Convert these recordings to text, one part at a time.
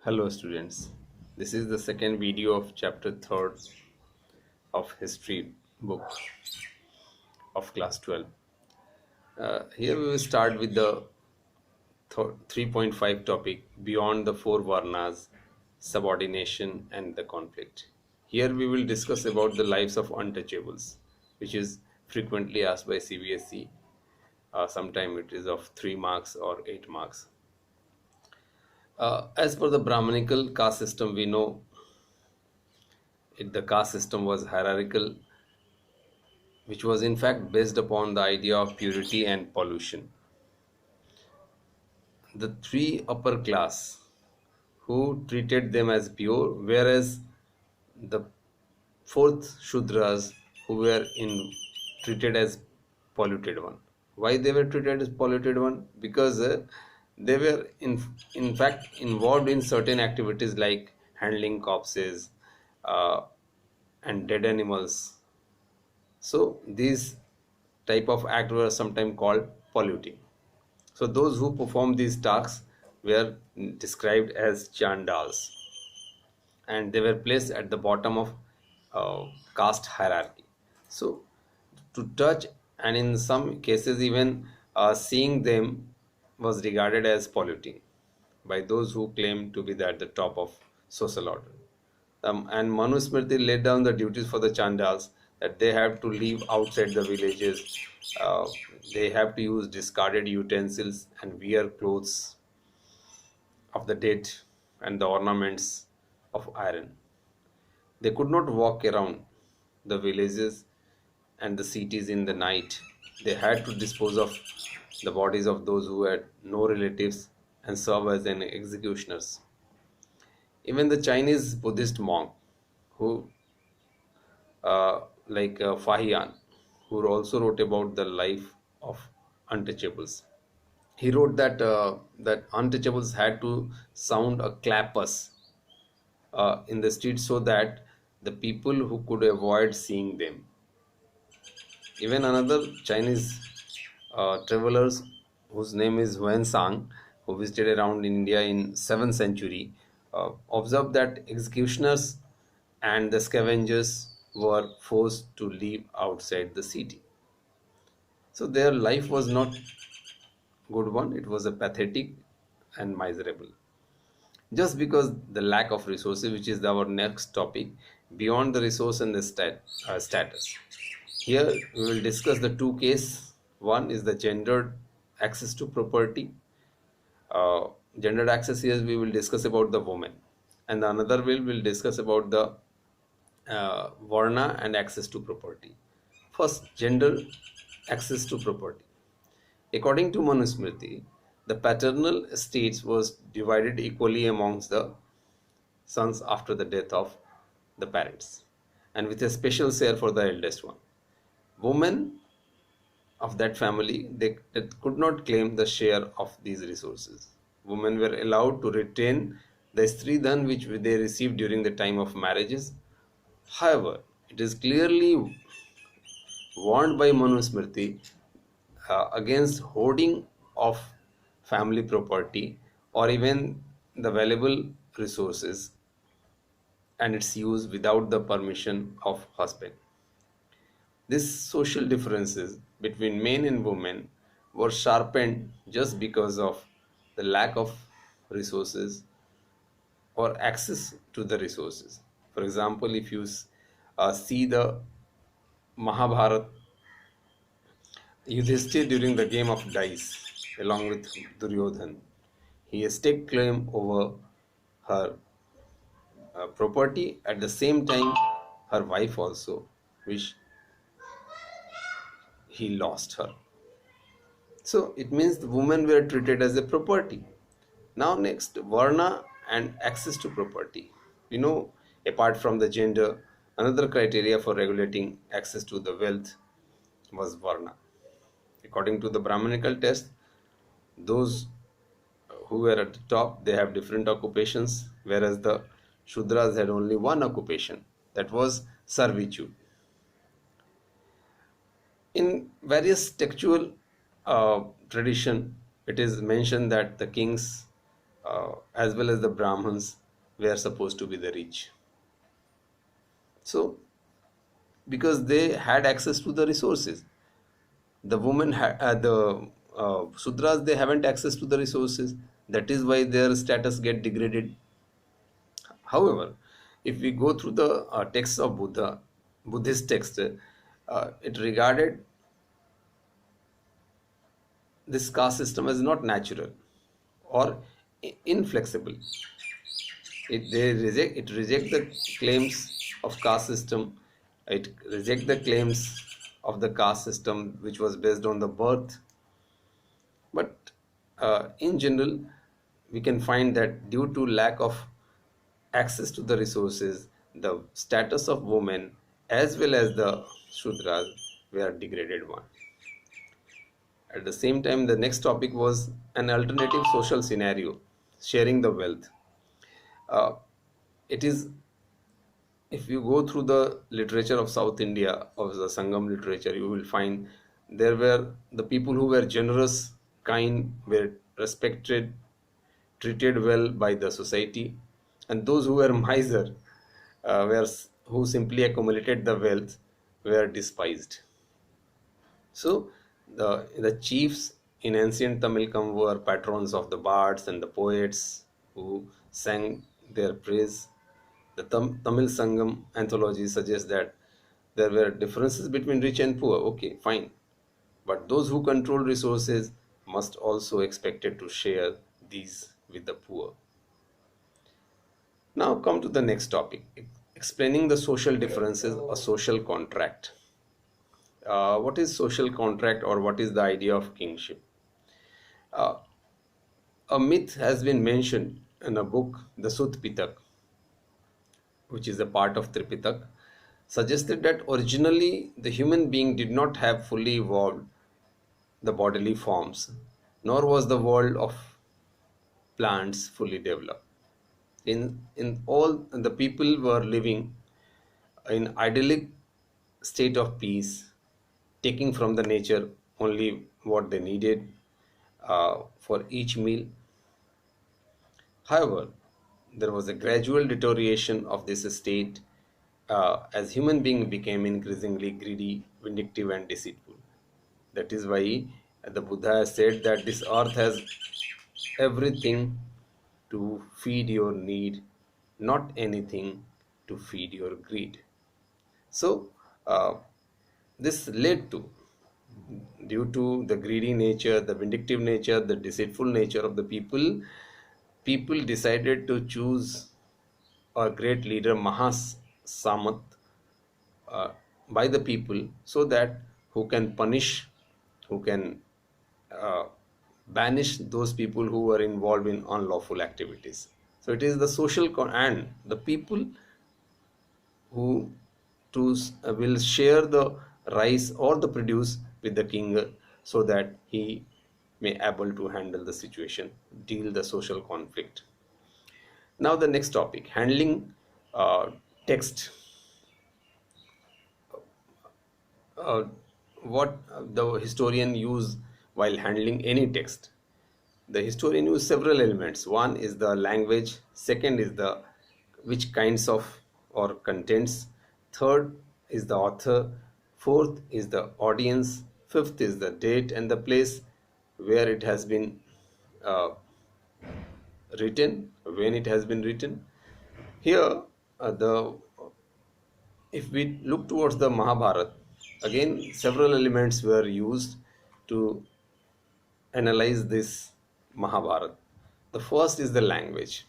Hello students, this is the second video of chapter 3rd of history book of class 12. Here we will start with the 3.5 topic beyond the four varnas, subordination and the conflict. Here we will discuss about the lives of untouchables, which is frequently asked by CBSE. Sometime it is of 3 marks or 8 marks. As per the Brahmanical caste system, we know the caste system was hierarchical, which was in fact based upon the idea of purity and pollution. The three upper class who treated them as pure, whereas the fourth Shudras who were in treated as polluted one. Why they were treated as polluted one? Because they were in fact involved in certain activities like handling corpses uh, and dead animals. So these type of act were sometimes called polluting. So those who performed these tasks were described as chandals, and they were placed at the bottom of caste hierarchy. So to touch and in some cases even seeing them was regarded as polluting by those who claim to be at the top of social order. And Manusmriti laid down the duties for the Chandals that they have to live outside the villages. Uh, they have to use discarded utensils and wear clothes of the dead and the ornaments of iron. They could not walk around the villages and the cities in the night. They had to dispose of the bodies of those who had no relatives and serve as an executioners. Even the Chinese Buddhist monk who Fahian, who also wrote about the life of untouchables. He wrote that untouchables had to sound a clappers in the street so that the people who could avoid seeing them. Even another Chinese travelers whose name is Wen Sang, who visited around India in 7th century, observed that executioners and the scavengers were forced to live outside the city. So their life was not good one; it was a pathetic and miserable. Just because the lack of resources, which is our next topic, beyond the resource and the status. Here we will discuss the two cases. One is the gendered access to property. Gendered access, here we will discuss about the woman, and the another will discuss about the varna and access to property. First, gender access to property. According to Manusmriti, the paternal estates was divided equally amongst the sons after the death of the parents, and with a special share for the eldest one. Women of that family they could not claim the share of these resources. Women were allowed to retain the Stridhan which they received during the time of marriages. However, it is clearly warned by Manusmriti against hoarding of family property or even the valuable resources and its use without the permission of husband. These social differences between men and women were sharpened just because of the lack of resources or access to the resources. For example, if you see the Mahabharat, Yudhishthir during the game of dice along with Duryodhan, he staked claim over her property. At the same time, her wife also, which he lost her. So it means the women were treated as a property. Now next, Varna and access to property. You know, apart from the gender, another criteria for regulating access to the wealth was Varna. According to the Brahmanical test, those who were at the top, they have different occupations, whereas the Shudras had only one occupation, that was servitude. In various textual tradition, it is mentioned that the kings as well as the Brahmins were supposed to be the rich. So, because they had access to the resources, the women had the Sudras, they haven't access to the resources. That is why their status get degraded. However, if we go through the texts of Buddhist text, it regarded this caste system as not natural or inflexible. It reject the claims of caste system. It reject the claims of the caste system which was based on the birth. But in general, we can find that due to lack of access to the resources, the status of women as well as the Shudras were degraded one. At the same time, the next topic was an alternative social scenario, sharing the wealth. Uh, it is, if you go through the literature of South India, of the Sangam literature, you will find there were the people who were generous, kind, were respected, treated well by the society, and those who were miser, who simply accumulated the wealth, were despised. So the chiefs in ancient Tamilkam were patrons of the bards and the poets who sang their praise. The Tamil Sangam anthology suggests that there were differences between rich and poor. Okay, fine. But those who control resources must also expected to share these with the poor. Now come to the next topic, explaining the social differences, a social contract. What is social contract, or what is the idea of kingship? Uh, a myth has been mentioned in a book, the Sut Pitak, which is a part of Tripitak, suggested that originally the human being did not have fully evolved the bodily forms, nor was the world of plants fully developed. In all, the people were living in idyllic state of peace, taking from the nature only what they needed for each meal. However, there was a gradual deterioration of this state as human being became increasingly greedy, vindictive, and deceitful. That is why the Buddha has said that this earth has everything to feed your need, not anything to feed your greed. So, this led to, due to the greedy nature, the vindictive nature, the deceitful nature of the people, people decided to choose a great leader, Mahas Samat, uh, by the people, so that who can punish, who can uh, banish those people who were involved in unlawful activities. So it is the and the people who will share the rice or the produce with the king, so that he may able to handle the situation, deal the social conflict. Now the next topic, handling text. uh, what the historian use while handling any text. The historian use several elements. One is the language, second is the which kinds of or contents, third is the author, fourth is the audience, fifth is the date and the place where it has been uh, written, when it has been written. Here, the if we look towards the Mahabharat, again several elements were used to analyze this Mahabharat. The first is the language.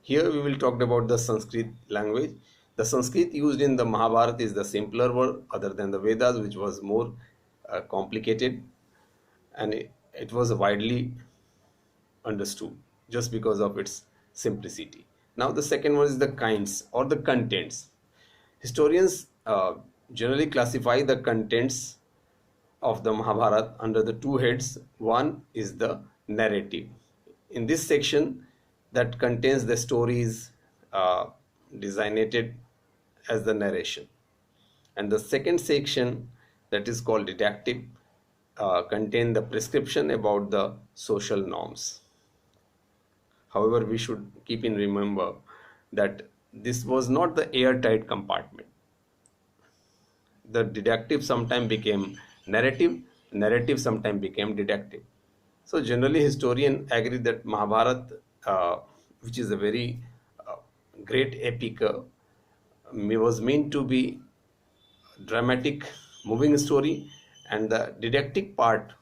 Here we will talk about the Sanskrit language. The Sanskrit used in the Mahabharata is the simpler word, other than the Vedas, which was more complicated, and it was widely understood just because of its simplicity. Now the second one is the kinds or the contents. Historians generally classify the contents of the Mahabharata under the two heads. One is the narrative. In this section, that contains the stories uh, designated as the narration. And the second section, that is called didactic, contain the prescription about the social norms. However, we should keep in remember that this was not the airtight compartment. The didactic sometime became narrative, narrative sometime became didactic. So generally, historians agree that Mahabharat, which is a very uh, great epic, was meant to be dramatic, moving story, and the didactic part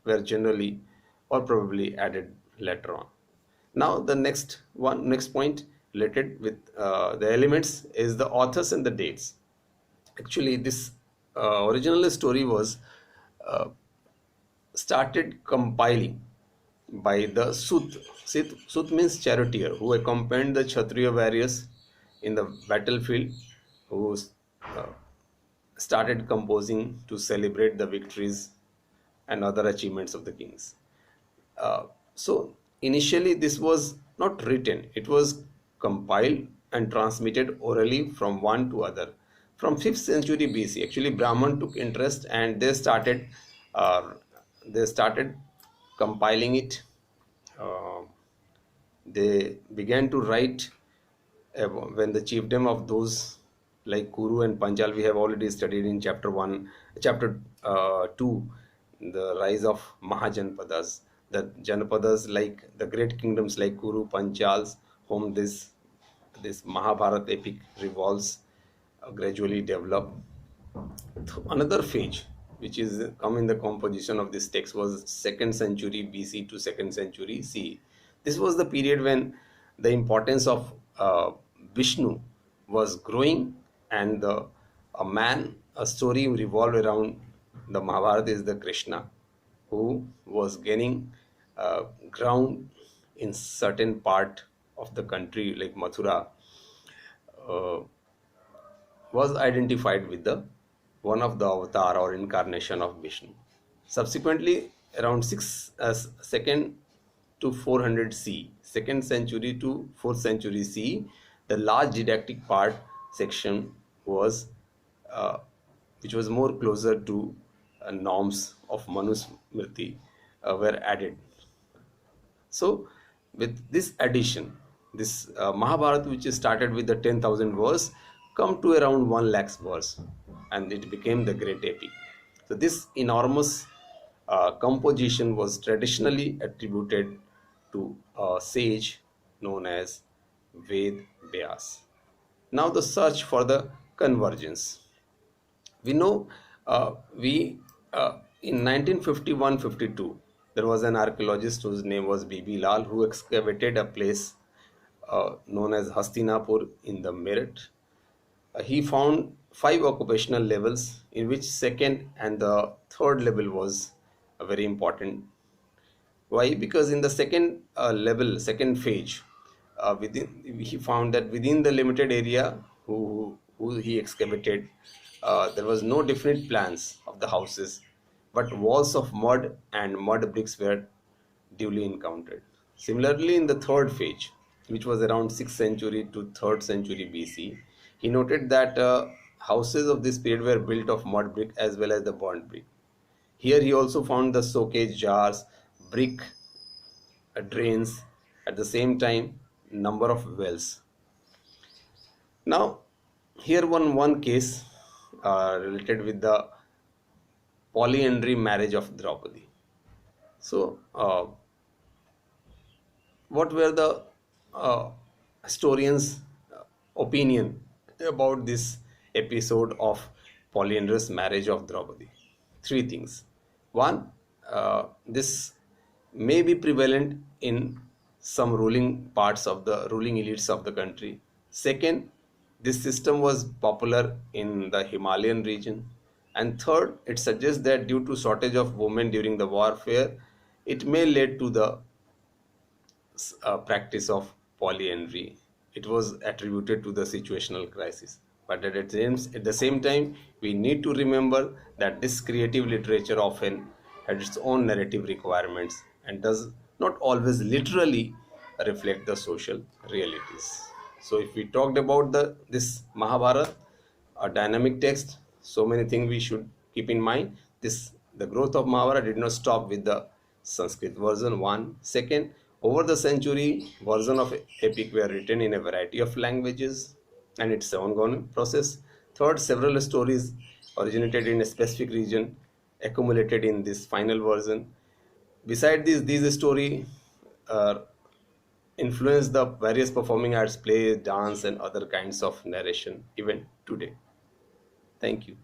were generally or probably added later on. Now, the next point related with the elements is the authors and the dates. Actually, this original story was uh, started compiling by the Sut. Sut means charioteer who accompanied the Kshatriya warriors in the battlefield, who uh, started composing to celebrate the victories and other achievements of the kings. So initially, this was not written; it was compiled and transmitted orally from one to other. From 5th century BC, actually, Brahman took interest and uh, they started compiling it. Uh, they began to write when the chiefdom of those like Kuru and Panchal we have already studied in chapter 1, chapter 2, the rise of Mahajanpadas. The Janapadas, like the great kingdoms like Kuru, Panchals, whom this Mahabharat epic revolves, gradually develop. Another phase which is come in the composition of this text was 2nd century BC to 2nd century CE. This was the period when the importance of Vishnu was growing, and a story revolved around the Mahabharata is the Krishna, who was gaining ground in certain part of the country like Mathura, uh, was identified with the one of the avatar or incarnation of Vishnu. Subsequently, around 2nd to 400 C, 2nd century to 4th century C, the large didactic part section was, uh, which was more closer to norms of Manusmriti, were added. So, with this addition, this Mahabharata, which is started with the 10,000 verse, come to around 1 lakhs verse, and it became the great epic. So, this enormous composition was traditionally attributed to a sage known as Ved Vyas. Now, the search for the convergence. We know we in 1951-52 there was an archaeologist whose name was BB Lal who excavated a place known as Hastinapur in the Meerut. He found 5 occupational levels in which second and the third level was very important. Why? Because in the second level, second phase, within he found that within the limited area who he excavated, there was no definite plans of the houses, but walls of mud and mud bricks were duly encountered. Similarly, in the third phase, which was around 6th century to 3rd century BC, he noted that houses of this period were built of mud brick as well as the burnt brick. Here he also found the soakage jars, brick drains, at the same time number of wells. Now, here one case related with the polyandry marriage of Draupadi. So, what were the historians' opinion about this episode of polyandrous marriage of Draupadi? Three things. One, this may be prevalent in some ruling parts of the ruling elites of the country. Second, this system was popular in the Himalayan region. And third, it suggests that due to shortage of women during the warfare, it may lead to the practice of polyandry. It was attributed to the situational crisis. But at the same time, we need to remember that this creative literature often had its own narrative requirements and does not always literally reflect the social realities. So, if we talked about this Mahabharata, a dynamic text, so many things we should keep in mind. This the growth of Mahabharata did not stop with the Sanskrit version. One, second, Over the century, versions of epic were written in a variety of languages, and it's an ongoing process. Third, several stories originated in a specific region, accumulated in this final version. Beside this, these stories influence the various performing arts, play, dance, and other kinds of narration even today. Thank you.